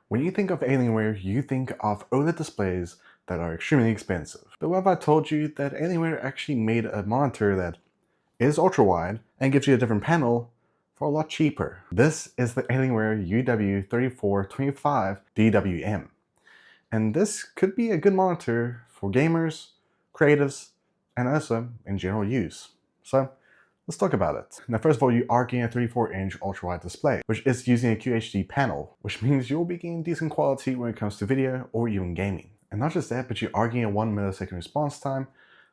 When you think of Alienware, you think of OLED displays that are extremely expensive. But what if I told you that Alienware actually made a monitor that is ultra-wide and gives you a different panel for a lot cheaper? This is the Alienware AW3425DWM. And this could be a good monitor for gamers, creatives, and also in general use. So let's talk about it. Now, first of all, you are getting a 34-inch ultra-wide display, which is using a QHD panel, which means you'll be getting decent quality when it comes to video or even gaming. And not just that, but you are getting a 1 millisecond response time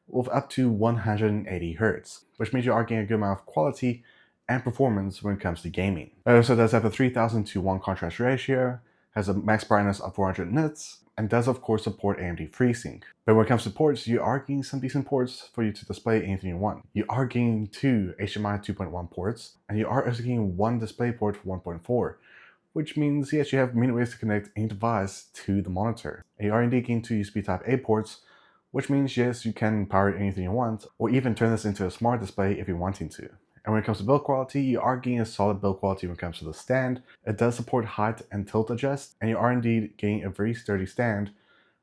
with up to 180 Hz, which means you are getting a good amount of quality and performance when it comes to gaming. It also does have a 3000:1 contrast ratio, has a max brightness of 400 nits, and does of course support AMD FreeSync. But when it comes to ports, you are getting some decent ports for you to display anything you want. You are getting 2 HDMI 2.1 ports, and you are also getting 1 display port for 1.4, which means yes, you have many ways to connect any device to the monitor. And you are indeed getting 2 USB Type-A ports, which means yes, you can power anything you want, or even turn this into a smart display if you're wanting to. And when it comes to build quality, you are getting a solid build quality when it comes to the stand. It does support height and tilt adjust, and you are indeed getting a very sturdy stand,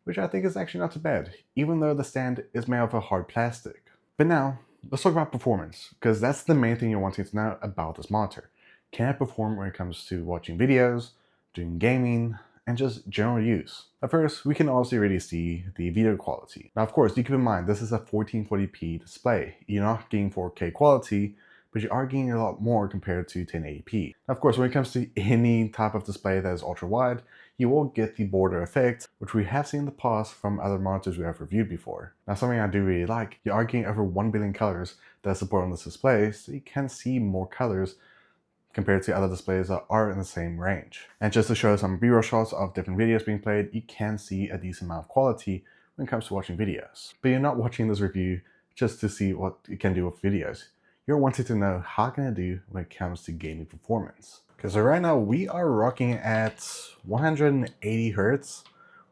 which I think is actually not too bad, even though the stand is made of a hard plastic. But now, let's talk about performance, because that's the main thing you're wanting to know about this monitor. Can it perform when it comes to watching videos, doing gaming, and just general use? At first, we can also already see the video quality. Now, of course, do keep in mind, this is a 1440p display. You're not getting 4K quality, but you are getting a lot more compared to 1080p. Now, of course, when it comes to any type of display that is ultra-wide, you will get the border effect, which we have seen in the past from other monitors we have reviewed before. Now, something I do really like, you are getting over 1 billion colors that support on this display, so you can see more colors compared to other displays that are in the same range. And just to show some B-roll shots of different videos being played, you can see a decent amount of quality when it comes to watching videos. But you're not watching this review just to see what you can do with videos. You're wanting to know how can I do when it comes to gaming performance. Because right now we are rocking at 180 Hz,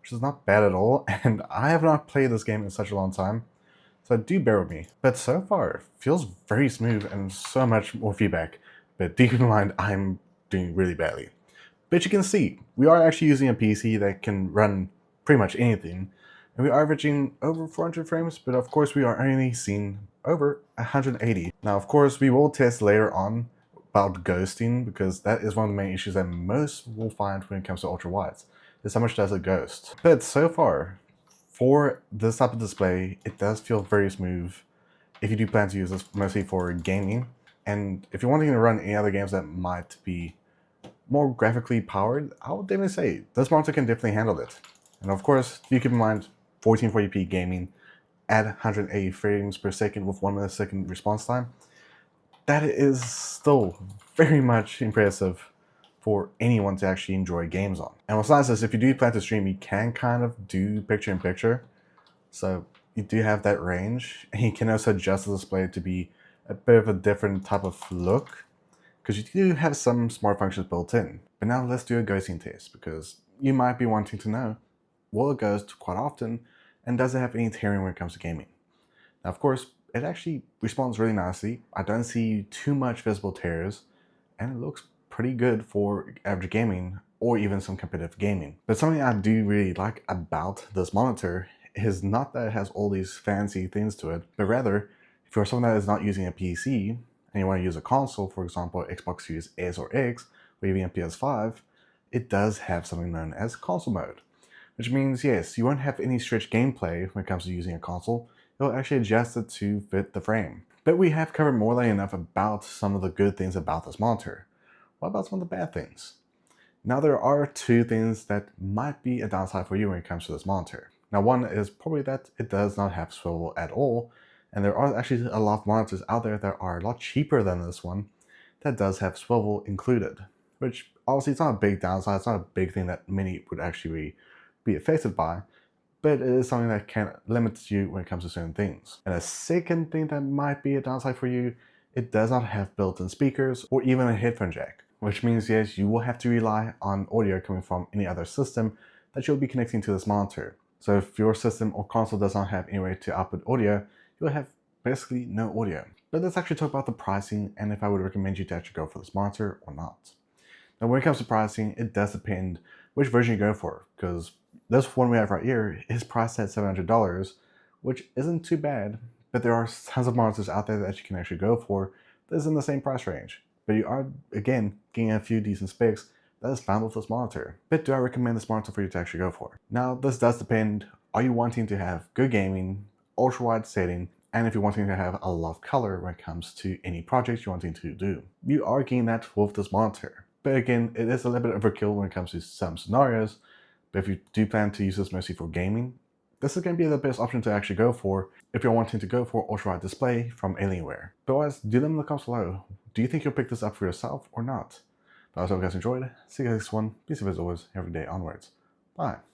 which is not bad at all, and I have not played this game in such a long time, so do bear with me. But so far, it feels very smooth and so much more feedback, but keep in mind I'm doing really badly. But you can see, we are actually using a PC that can run pretty much anything, and we are averaging over 400 frames, but of course we are only seeing over 180. Now, of course, we will test later on about ghosting, because that is one of the main issues that most will find when it comes to ultra-wides, is how much does it ghost. But so far, for this type of display, it does feel very smooth if you do plan to use this mostly for gaming. And if you're wanting to run any other games that might be more graphically powered, I would definitely say this monitor can definitely handle it. And of course, do keep in mind 1440p gaming at 180 frames per second with 1 millisecond response time. That is still very much impressive for anyone to actually enjoy games on. And what's nice is if you do plan to stream, you can kind of do picture-in-picture. So you do have that range, and you can also adjust the display to be a bit of a different type of look, because you do have some smart functions built in. But now let's do a ghosting test, because you might be wanting to know, will it ghost quite often, and does it have any tearing when it comes to gaming? Now, of course, it actually responds really nicely. I don't see too much visible tears, and it looks pretty good for average gaming or even some competitive gaming. But something I do really like about this monitor is not that it has all these fancy things to it, but rather, if you're someone that is not using a PC and you want to use a console, for example, Xbox Series S or X, or even a PS5, it does have something known as console mode. Which means, yes, you won't have any stretched gameplay when it comes to using a console. It'll actually adjust it to fit the frame. But we have covered more than enough about some of the good things about this monitor. What about some of the bad things? Now, there are 2 things that might be a downside for you when it comes to this monitor. Now, one is probably that it does not have swivel at all, and there are actually a lot of monitors out there that are a lot cheaper than this one that does have swivel included, which obviously it's not a big downside. It's not a big thing that many would actually be affected by, but it is something that can limit you when it comes to certain things. And a second thing that might be a downside for you, it does not have built-in speakers or even a headphone jack, which means yes, you will have to rely on audio coming from any other system that you'll be connecting to this monitor. So if your system or console does not have any way to output audio, you'll have basically no audio. But let's actually talk about the pricing and if I would recommend you to actually go for this monitor or not. Now, when it comes to pricing, it does depend which version you go for, because this one we have right here is priced at $700, which isn't too bad, but there are tons of monitors out there that you can actually go for that's in the same price range. But you are, again, getting a few decent specs that is found with this monitor. But do I recommend this monitor for you to actually go for? Now, this does depend. Are you wanting to have good gaming, ultra-wide setting, and if you're wanting to have a lot of color when it comes to any projects you're wanting to do? You are getting that with this monitor. But again, it is a little bit overkill when it comes to some scenarios. But if you do plan to use this mostly for gaming, this is going to be the best option to actually go for if you're wanting to go for ultra-wide display from Alienware. But otherwise, do them in the comments below. Do you think you'll pick this up for yourself or not? But I hope you guys enjoyed. See you guys next one. Peace as always, every day onwards. Bye.